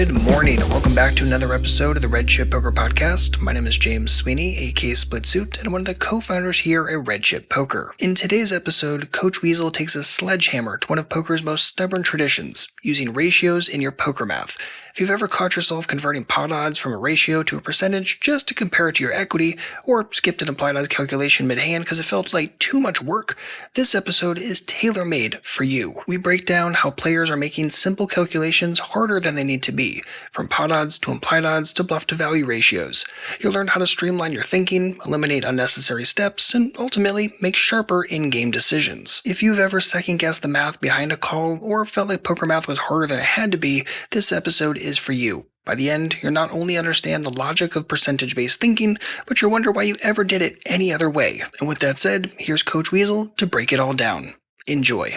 Good morning and welcome back to another episode of the Red Chip Poker Podcast. My name is James Sweeney, aka Split Suit, and I'm one of the co-founders here at Red Chip Poker. In today's episode, Coach Weasel takes a sledgehammer to one of poker's most stubborn traditions, using ratios in your poker math. If you've ever caught yourself converting pot odds from a ratio to a percentage just to compare it to your equity, or skipped an implied odds calculation mid-hand because it felt like too much work, this episode is tailor-made for you. We break down how players are making simple calculations harder than they need to be, from pot odds to implied odds to bluff-to-value ratios. You'll learn how to streamline your thinking, eliminate unnecessary steps, and ultimately make sharper in-game decisions. If you've ever second-guessed the math behind a call or felt like poker math was harder than it had to be, this episode is for you. By the end, you'll not only understand the logic of percentage-based thinking, but you'll wonder why you ever did it any other way. And with that said, here's Coach Weasel to break it all down. Enjoy.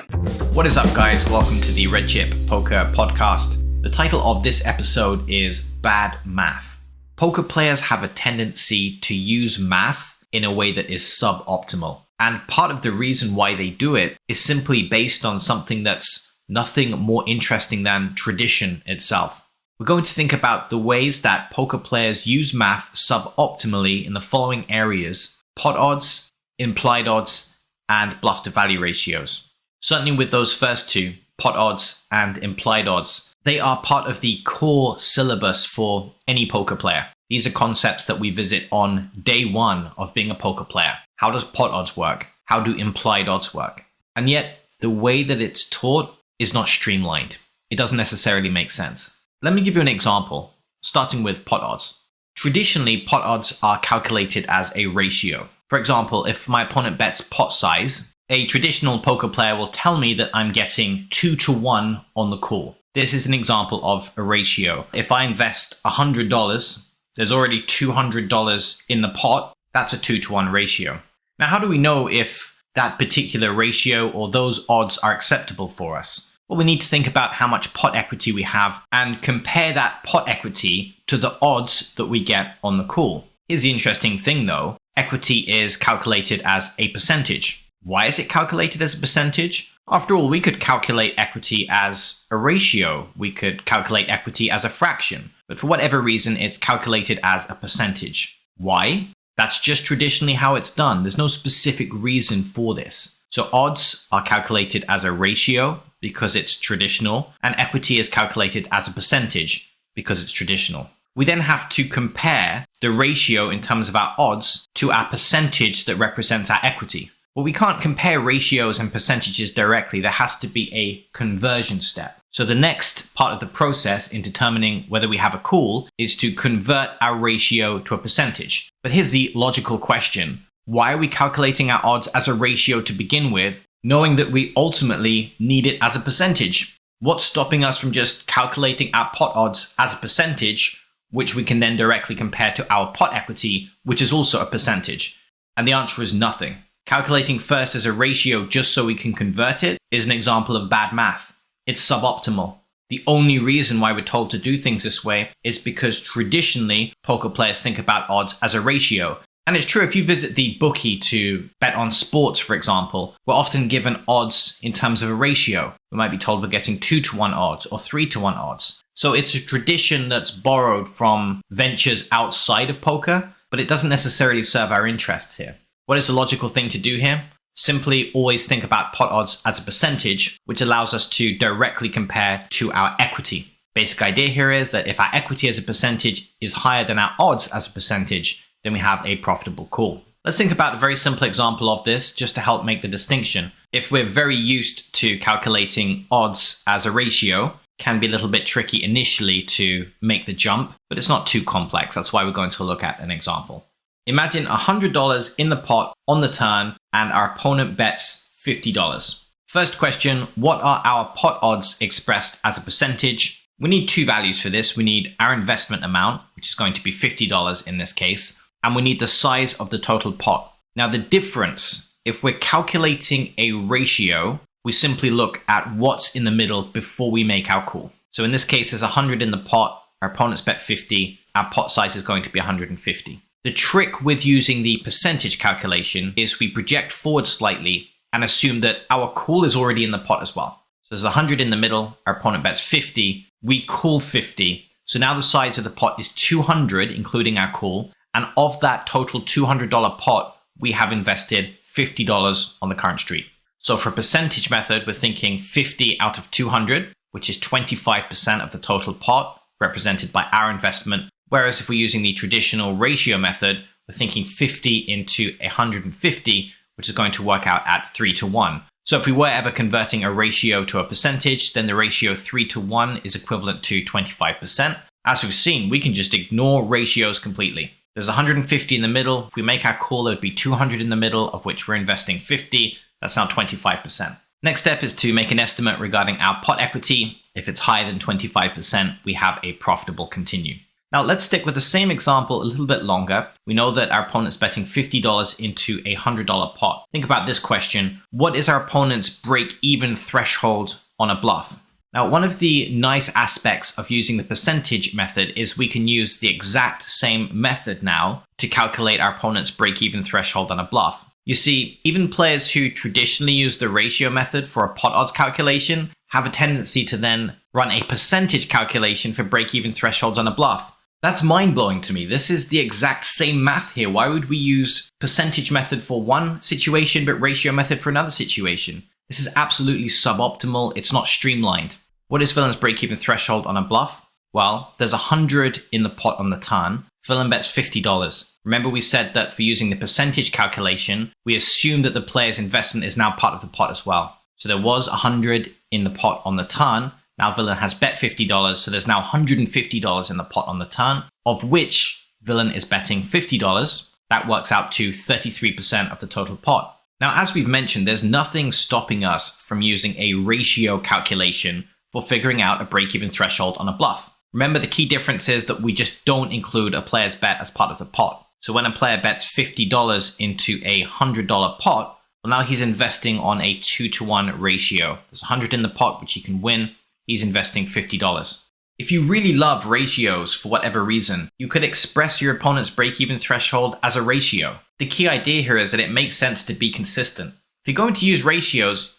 What is up, guys? Welcome to the Red Chip Poker Podcast. The title of this episode is Bad Math. Poker players have a tendency to use math in a way that is suboptimal. And part of the reason why they do it is simply based on something that's nothing more interesting than tradition itself. We're going to think about the ways that poker players use math suboptimally in the following areas: pot odds, implied odds, and bluff-to-value ratios. Certainly with those first two, pot odds and implied odds, they are part of the core syllabus for any poker player. These are concepts that we visit on day one of being a poker player. How does pot odds work? How do implied odds work? And yet, the way that it's taught is not streamlined. It doesn't necessarily make sense. Let me give you an example, starting with pot odds. Traditionally, pot odds are calculated as a ratio. For example, if my opponent bets pot size, a traditional poker player will tell me that I'm getting 2-to-1 on the call. This is an example of a ratio. If I invest $100, there's already $200 in the pot. That's a 2-to-1 ratio. Now, how do we know if that particular ratio or those odds are acceptable for us? Well, we need to think about how much pot equity we have and compare that pot equity to the odds that we get on the call. Here's the interesting thing though. Equity is calculated as a percentage. Why is it calculated as a percentage? After all, we could calculate equity as a ratio. We could calculate equity as a fraction. But for whatever reason, it's calculated as a percentage. Why? That's just traditionally how it's done. There's no specific reason for this. So odds are calculated as a ratio because it's traditional, and equity is calculated as a percentage because it's traditional. We then have to compare the ratio in terms of our odds to our percentage that represents our equity. Well, we can't compare ratios and percentages directly. There has to be a conversion step. So the next part of the process in determining whether we have a call is to convert our ratio to a percentage. But here's the logical question. Why are we calculating our odds as a ratio to begin with, knowing that we ultimately need it as a percentage? What's stopping us from just calculating our pot odds as a percentage, which we can then directly compare to our pot equity, which is also a percentage? And the answer is nothing. Calculating first as a ratio just so we can convert it is an example of bad math. It's suboptimal. The only reason why we're told to do things this way is because traditionally poker players think about odds as a ratio. And it's true, if you visit the bookie to bet on sports, for example, we're often given odds in terms of a ratio. We might be told we're getting 2-to-1 odds or 3-to-1 odds. So it's a tradition that's borrowed from ventures outside of poker, but it doesn't necessarily serve our interests here. What is the logical thing to do here? Simply always think about pot odds as a percentage, which allows us to directly compare to our equity. Basic idea here is that if our equity as a percentage is higher than our odds as a percentage, then we have a profitable call. Let's think about a very simple example of this just to help make the distinction. If we're very used to calculating odds as a ratio, it can be a little bit tricky initially to make the jump, but it's not too complex. That's why we're going to look at an example. Imagine $100 in the pot on the turn and our opponent bets $50. First question, what are our pot odds expressed as a percentage? We need two values for this. We need our investment amount, which is going to be $50 in this case, and we need the size of the total pot. Now the difference, if we're calculating a ratio, we simply look at what's in the middle before we make our call. So in this case, there's 100 in the pot, our opponent's bet 50, our pot size is going to be 150. The trick with using the percentage calculation is we project forward slightly and assume that our call is already in the pot as well. So there's 100 in the middle, our opponent bets 50, we call 50. So now the size of the pot is 200, including our call. And of that total $200 pot, we have invested $50 on the current street. So for a percentage method, we're thinking 50 out of 200, which is 25% of the total pot represented by our investment. Whereas if we're using the traditional ratio method, we're thinking 50 into 150, which is going to work out at 3-to-1. So if we were ever converting a ratio to a percentage, then the ratio 3-to-1 is equivalent to 25%. As we've seen, we can just ignore ratios completely. There's 150 in the middle. If we make our call, it would be 200 in the middle, of which we're investing 50. That's now 25%. Next step is to make an estimate regarding our pot equity. If it's higher than 25%, we have a profitable continue. Now let's stick with the same example a little bit longer. We know that our opponent's betting $50 into a $100 pot. Think about this question. What is our opponent's break-even threshold on a bluff? Now, one of the nice aspects of using the percentage method is we can use the exact same method now to calculate our opponent's break-even threshold on a bluff. You see, even players who traditionally use the ratio method for a pot odds calculation have a tendency to then run a percentage calculation for break-even thresholds on a bluff. That's mind-blowing to me. This is the exact same math here. Why would we use percentage method for one situation but ratio method for another situation? This is absolutely suboptimal. It's not streamlined. What is Villain's break-even threshold on a bluff? Well, there's 100 in the pot on the turn. Villain bets $50. Remember we said that for using the percentage calculation, we assume that the player's investment is now part of the pot as well. So there was 100 in the pot on the turn. Now Villain has bet $50, so there's now $150 in the pot on the turn, of which Villain is betting $50. That works out to 33% of the total pot. Now, as we've mentioned, there's nothing stopping us from using a ratio calculation for figuring out a break-even threshold on a bluff. Remember, the key difference is that we just don't include a player's bet as part of the pot. So when a player bets $50 into a $100 pot, well, now he's investing on a 2-to-1 ratio. There's 100 in the pot, which he can win. He's investing $50. If you really love ratios for whatever reason, you could express your opponent's break-even threshold as a ratio. The key idea here is that it makes sense to be consistent. If you're going to use ratios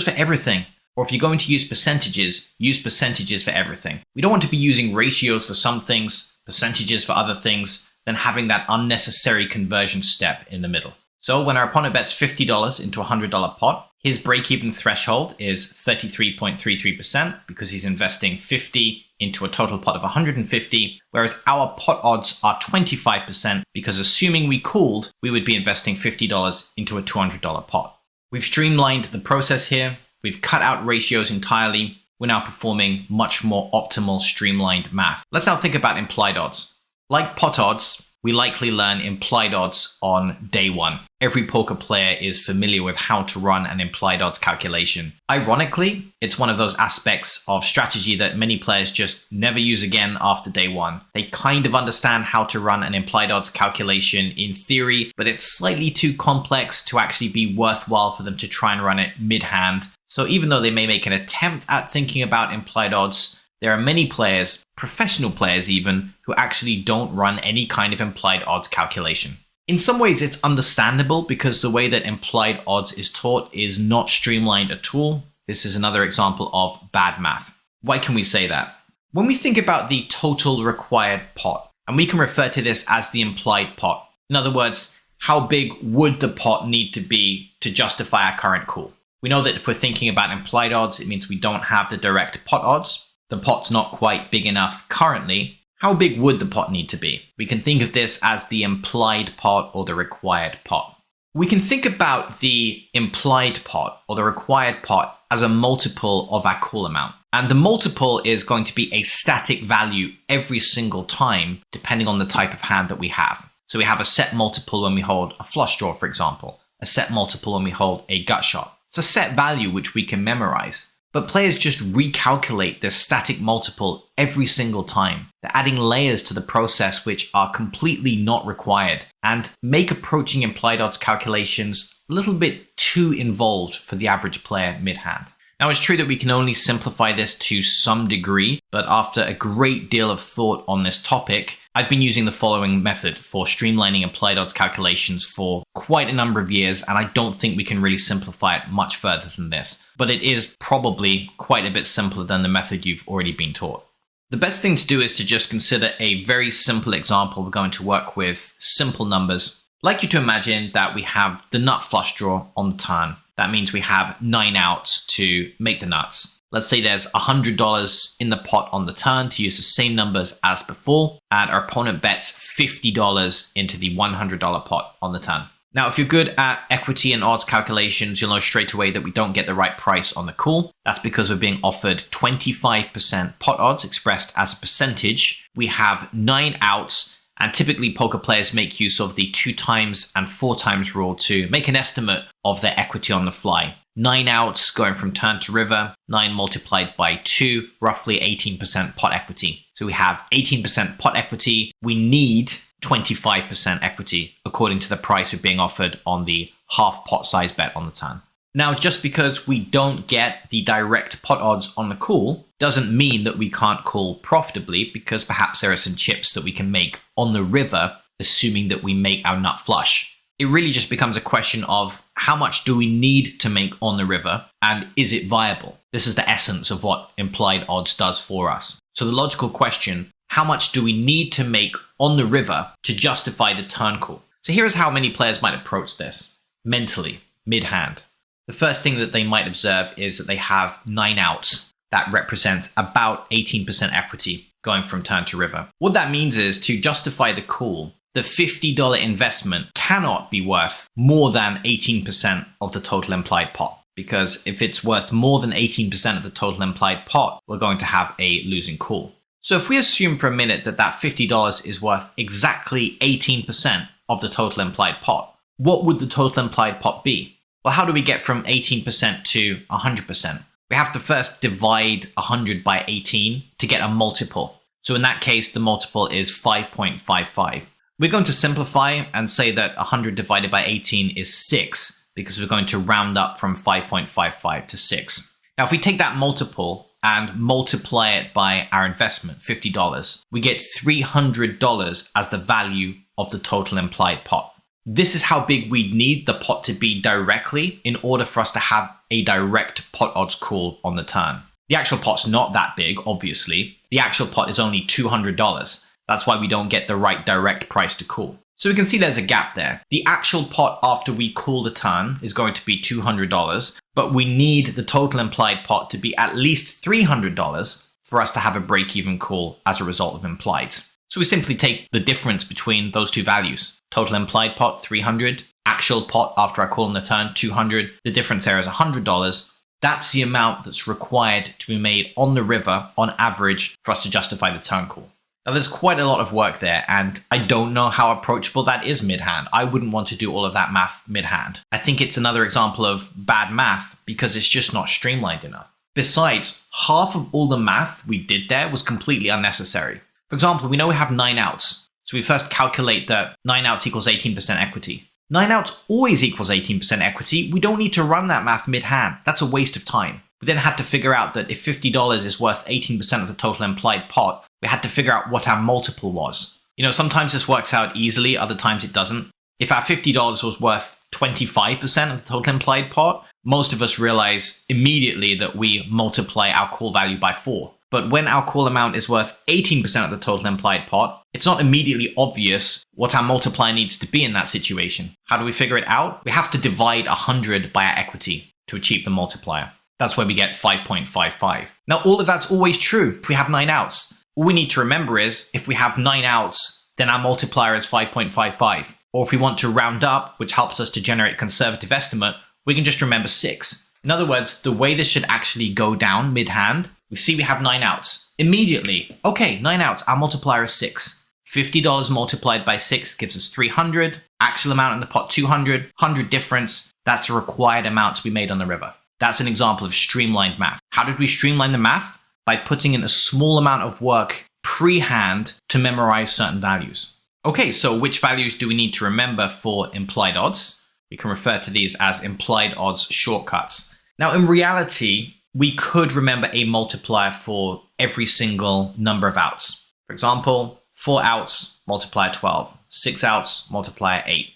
for everything. Or if you're going to use percentages for everything. We don't want to be using ratios for some things, percentages for other things, then having that unnecessary conversion step in the middle. So when our opponent bets $50 into a $100 pot, his break-even threshold is 33.33% because he's investing 50 into a total pot of 150, whereas our pot odds are 25% because assuming we called, we would be investing $50 into a $200 pot. We've streamlined the process here. We've cut out ratios entirely. We're now performing much more optimal streamlined math. Let's now think about implied odds. Like pot odds, we likely learn implied odds on day one. Every poker player is familiar with how to run an implied odds calculation. Ironically, it's one of those aspects of strategy that many players just never use again after day one. They kind of understand how to run an implied odds calculation in theory, but it's slightly too complex to actually be worthwhile for them to try and run it mid-hand. So even though they may make an attempt at thinking about implied odds, there are many players, professional players even, who actually don't run any kind of implied odds calculation. In some ways, it's understandable because the way that implied odds is taught is not streamlined at all. This is another example of bad math. Why can we say that? When we think about the total required pot, and we can refer to this as the implied pot. In other words, how big would the pot need to be to justify our current call? We know that if we're thinking about implied odds, it means we don't have the direct pot odds. The pot's not quite big enough currently. How big would the pot need to be? We can think of this as the implied pot or the required pot. We can think about the implied pot or the required pot as a multiple of our call amount. And the multiple is going to be a static value every single time, depending on the type of hand that we have. So we have a set multiple when we hold a flush draw, for example, a set multiple when we hold a gut shot. It's a set value which we can memorize. But players just recalculate this static multiple every single time. They're adding layers to the process which are completely not required and make approaching implied odds calculations a little bit too involved for the average player mid-hand. Now, it's true that we can only simplify this to some degree, but after a great deal of thought on this topic, I've been using the following method for streamlining implied odds calculations for quite a number of years, and I don't think we can really simplify it much further than this. But it is probably quite a bit simpler than the method you've already been taught. The best thing to do is to just consider a very simple example. We're going to work with simple numbers. I'd like you to imagine that we have the nut flush draw on the turn. That means we have 9 outs to make the nuts. Let's say there's $100 in the pot on the turn to use the same numbers as before, and our opponent bets $50 into the $100 pot on the turn. Now, if you're good at equity and odds calculations, you'll know straight away that we don't get the right price on the call. That's because we're being offered 25% pot odds expressed as a percentage. We have 9 outs, and typically poker players make use of the 2 times and 4 times rule to make an estimate of their equity on the fly. 9 outs going from turn to river, 9 multiplied by 2, roughly 18% pot equity. So we have 18% pot equity. We need 25% equity according to the price we're being offered on the half pot size bet on the turn. Now, just because we don't get the direct pot odds on the call doesn't mean that we can't call profitably, because perhaps there are some chips that we can make on the river, assuming that we make our nut flush. It really just becomes a question of how much do we need to make on the river, and is it viable? This is the essence of what implied odds does for us. So the logical question, how much do we need to make on the river to justify the turn call? So here's how many players might approach this mentally, mid-hand. The first thing that they might observe is that they have 9 outs. That represents about 18% equity going from turn to river. What that means is, to justify the call, the $50 investment cannot be worth more than 18% of the total implied pot. Because if it's worth more than 18% of the total implied pot, we're going to have a losing call. So if we assume for a minute that that $50 is worth exactly 18% of the total implied pot, what would the total implied pot be? Well, how do we get from 18% to 100%? We have to first divide 100 by 18 to get a multiple. So in that case, the multiple is 5.55. We're going to simplify and say that 100 divided by 18 is 6, because we're going to round up from 5.55 to 6. Now, if we take that multiple and multiply it by our investment, $50, we get $300 as the value of the total implied pot. This is how big we'd need the pot to be directly in order for us to have a direct pot odds call on the turn. The actual pot's not that big, obviously. The actual pot is only $200. That's why we don't get the right direct price to call. So we can see there's a gap there. The actual pot after we call the turn is going to be $200, but we need the total implied pot to be at least $300 for us to have a break-even call as a result of implied. So we simply take the difference between those two values. Total implied pot, 300. Actual pot after I call on the turn, 200. The difference there is $100. That's the amount that's required to be made on the river on average for us to justify the turn call. Now, there's quite a lot of work there, and I don't know how approachable that is mid-hand. I wouldn't want to do all of that math mid-hand. I think it's another example of bad math because it's just not streamlined enough. Besides, half of all the math we did there was completely unnecessary. For example, we know we have 9 outs. So we first calculate that 9 outs equals 18% equity. 9 outs always equals 18% equity. We don't need to run that math mid-hand. That's a waste of time. We then had to figure out that if $50 is worth 18% of the total implied pot, we had to figure out what our multiple was. You know, sometimes this works out easily, other times it doesn't. If our $50 was worth 25% of the total implied pot, most of us realize immediately that we multiply our call value by 4. But when our call amount is worth 18% of the total implied pot, it's not immediately obvious what our multiplier needs to be in that situation. How do we figure it out? We have to divide 100 by our equity to achieve the multiplier. That's where we get 5.55. Now, all of that's always true if we have 9 outs. All we need to remember is if we have 9 outs, then our multiplier is 5.55. Or if we want to round up, which helps us to generate a conservative estimate, we can just remember 6. In other words, the way this should actually go down mid-hand, we see we have 9 outs. Immediately, okay, 9 outs, our multiplier is 6. $50 multiplied by 6 gives us 300. Actual amount in the pot, 200. 100 difference, that's the required amount to be made on the river. That's an example of streamlined math. How did we streamline the math? By putting in a small amount of work pre-hand to memorize certain values. Okay, so which values do we need to remember for implied odds? We can refer to these as implied odds shortcuts. Now, in reality, we could remember a multiplier for every single number of outs. For example, 4 outs, multiplier 12. 6 outs, multiplier 8.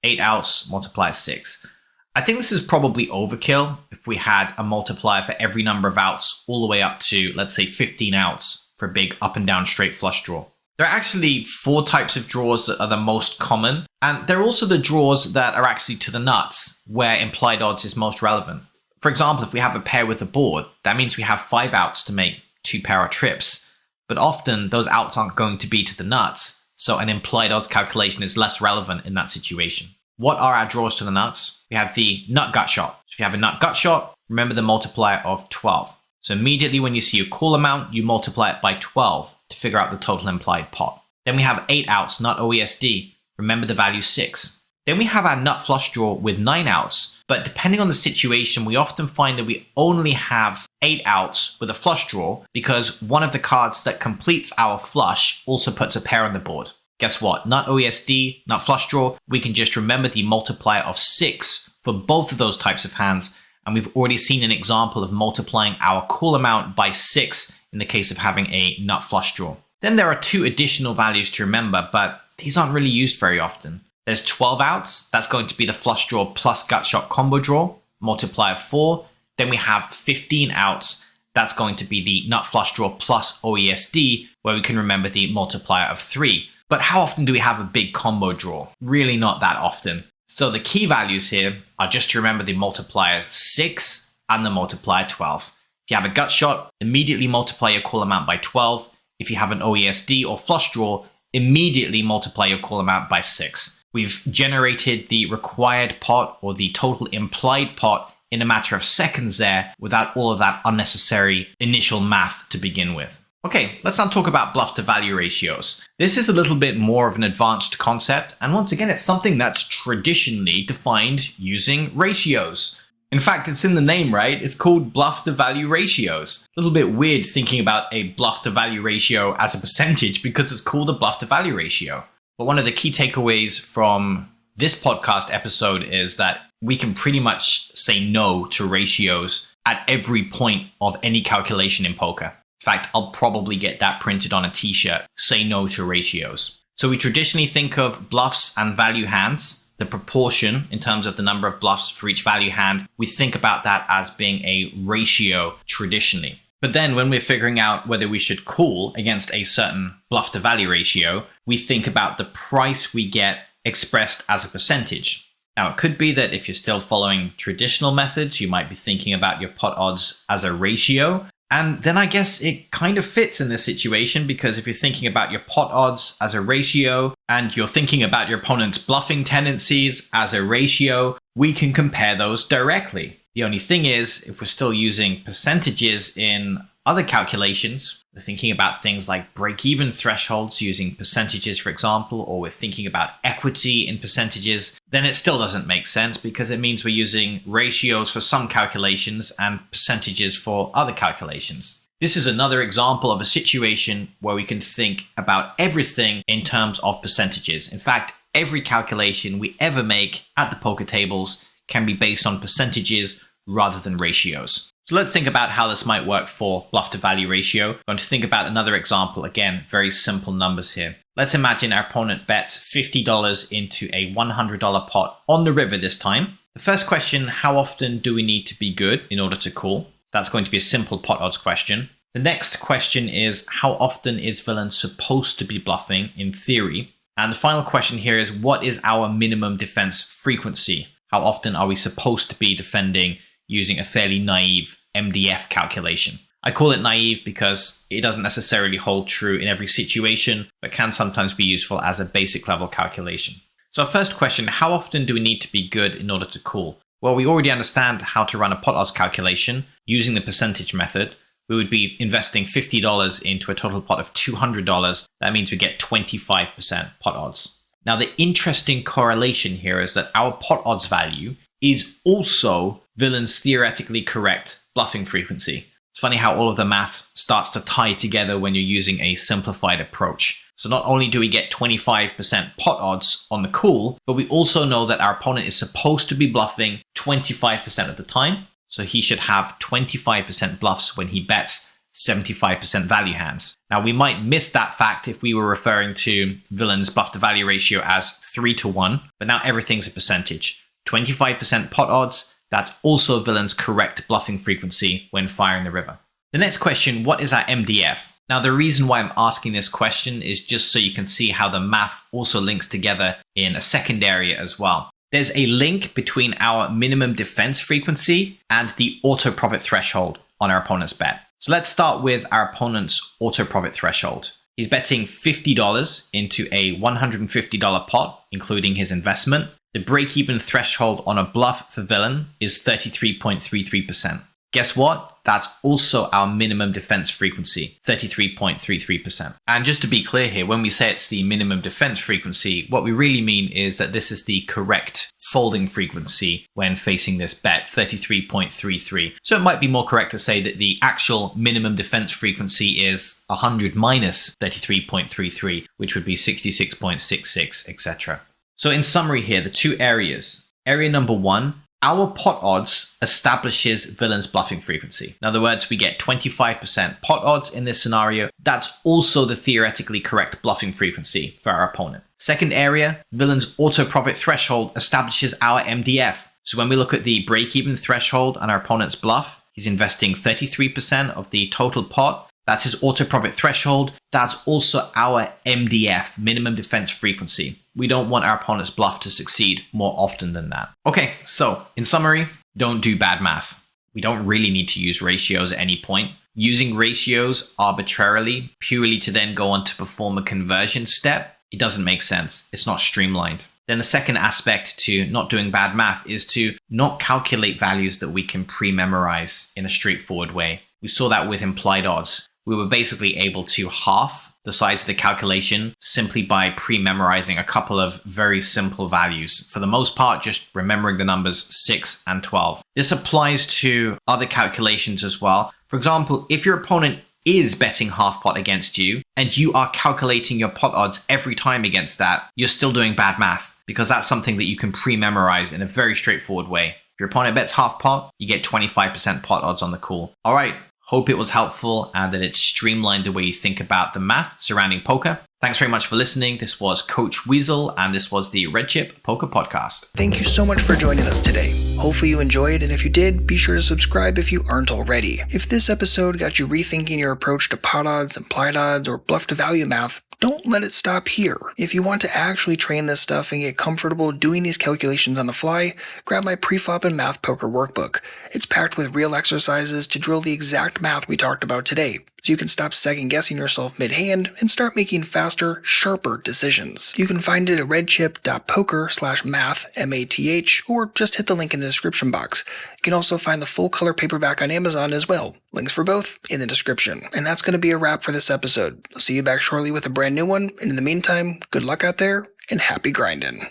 8 outs, multiplier 6. I think this is probably overkill if we had a multiplier for every number of outs all the way up to, let's say, 15 outs. for a big up and down straight flush draw. There are actually 4 types of draws that are the most common, and they're also the draws that are actually to the nuts, where implied odds is most relevant. For example, if we have a pair with a board, that means we have 5 outs to make 2 pair of trips, but often those outs aren't going to be to the nuts, so an implied odds calculation is less relevant in that situation. What are our draws to the nuts? We have the nut gut shot. If you have a nut gut shot, remember the multiplier of 12. So immediately when you see a call amount, you multiply it by 12 to figure out the total implied pot. Then we have 8 outs, nut OESD. Remember the value 6. Then we have our nut flush draw with 9 outs, but depending on the situation, we often find that we only have 8 outs with a flush draw because one of the cards that completes our flush also puts a pair on the board. Guess what? Nut OESD, nut flush draw, we can just remember the multiplier of 6 for both of those types of hands, and we've already seen an example of multiplying our call amount by 6 in the case of having a nut flush draw. Then there are 2 additional values to remember, but these aren't really used very often. There's 12 outs, that's going to be the flush draw plus gut shot combo draw, multiplier 4. Then we have 15 outs, that's going to be the nut flush draw plus OESD, where we can remember the multiplier of 3. But how often do we have a big combo draw? Really not that often. So the key values here are just to remember the multipliers 6 and the multiplier 12. If you have a gut shot, immediately multiply your call amount by 12. If you have an OESD or flush draw, immediately multiply your call amount by 6. We've generated the required pot or the total implied pot in a matter of seconds there without all of that unnecessary initial math to begin with. Okay, let's now talk about bluff-to-value ratios. This is a little bit more of an advanced concept, and once again, it's something that's traditionally defined using ratios. In fact, it's in the name, right? It's called bluff-to-value ratios. A little bit weird thinking about a bluff-to-value ratio as a percentage because it's called a bluff-to-value ratio. But one of the key takeaways from this podcast episode is that we can pretty much say no to ratios at every point of any calculation in poker. In fact, I'll probably get that printed on a t-shirt, say no to ratios. So we traditionally think of bluffs and value hands, the proportion in terms of the number of bluffs for each value hand. We think about that as being a ratio traditionally. But then when we're figuring out whether we should call against a certain bluff to value ratio, we think about the price we get expressed as a percentage. Now, it could be that if you're still following traditional methods, you might be thinking about your pot odds as a ratio. And then I guess it kind of fits in this situation because if you're thinking about your pot odds as a ratio and you're thinking about your opponent's bluffing tendencies as a ratio, we can compare those directly. The only thing is, if we're still using percentages in other calculations, we're thinking about things like break-even thresholds using percentages, for example, or we're thinking about equity in percentages, then it still doesn't make sense because it means we're using ratios for some calculations and percentages for other calculations. This is another example of a situation where we can think about everything in terms of percentages. In fact, every calculation we ever make at the poker tables can be based on percentages rather than ratios. So let's think about how this might work for bluff to value ratio. I'm going to think about another example. Again, very simple numbers here. Let's imagine our opponent bets $50 into a $100 pot on the river this time. The first question, how often do we need to be good in order to call? That's going to be a simple pot odds question. The next question is, how often is villain supposed to be bluffing in theory? And the final question here is, what is our minimum defense frequency? How often are we supposed to be defending using a fairly naive MDF calculation? I call it naive because it doesn't necessarily hold true in every situation, but can sometimes be useful as a basic level calculation. So our first question, how often do we need to be good in order to call? Well, we already understand how to run a pot odds calculation using the percentage method. We would be investing $50 into a total pot of $200. That means we get 25% pot odds. Now, the interesting correlation here is that our pot odds value is also villain's theoretically correct bluffing frequency. It's funny how all of the math starts to tie together when you're using a simplified approach. So not only do we get 25% pot odds on the call, but we also know that our opponent is supposed to be bluffing 25% of the time. So he should have 25% bluffs when he bets 75% value hands. Now, we might miss that fact if we were referring to villain's bluff to value ratio as 3-to-1, but now everything's a percentage. 25% pot odds, that's also villain's correct bluffing frequency when firing the river. The next question, what is our MDF? Now, the reason why I'm asking this question is just so you can see how the math also links together in a second area as well. There's a link between our minimum defense frequency and the auto profit threshold on our opponent's bet. So let's start with our opponent's auto profit threshold. He's betting $50 into a $150 pot, including his investment. The break-even threshold on a bluff for villain is 33.33%. Guess what? That's also our minimum defense frequency, 33.33%. And just to be clear here, when we say it's the minimum defense frequency, what we really mean is that this is the correct folding frequency when facing this bet, 33.33. So it might be more correct to say that the actual minimum defense frequency is 100 minus 33.33, which would be 66.66, etc. So in summary here, the two areas. Area number one, our pot odds establishes villain's bluffing frequency. In other words, we get 25% pot odds in this scenario. That's also the theoretically correct bluffing frequency for our opponent. Second area, villain's auto profit threshold establishes our MDF. So when we look at the break-even threshold on our opponent's bluff, he's investing 33% of the total pot. That's his auto profit threshold. That's also our MDF, minimum defense frequency. We don't want our opponent's bluff to succeed more often than that. Okay, so in summary, don't do bad math. We don't really need to use ratios at any point. Using ratios arbitrarily, purely to then go on to perform a conversion step, it doesn't make sense. It's not streamlined. Then the second aspect to not doing bad math is to not calculate values that we can pre-memorize in a straightforward way. We saw that with implied odds. We were basically able to half the size of the calculation simply by pre-memorizing a couple of very simple values. For the most part, just remembering the numbers 6 and 12. This applies to other calculations as well. For example, if your opponent is betting half pot against you and you are calculating your pot odds every time against that, you're still doing bad math because that's something that you can pre-memorize in a very straightforward way. If your opponent bets half pot, you get 25% pot odds on the call. All right. Hope it was helpful and that it streamlined the way you think about the math surrounding poker. Thanks very much for listening. This was Coach Weasel, and this was the Red Chip Poker Podcast. Thank you so much for joining us today. Hopefully you enjoyed, and if you did, be sure to subscribe if you aren't already. If this episode got you rethinking your approach to pot odds, implied odds, or bluff-to-value math, don't let it stop here. If you want to actually train this stuff and get comfortable doing these calculations on the fly, grab my pre-flop and math poker workbook. It's packed with real exercises to drill the exact math we talked about today, so you can stop second-guessing yourself mid-hand and start making faster, sharper decisions. You can find it at redchip.poker/math, M-A-T-H, or just hit the link in the description box. You can also find the full color paperback on Amazon as well. Links for both in the description. And that's going to be a wrap for this episode. I'll see you back shortly with a brand new one, and in the meantime, good luck out there, and happy grinding.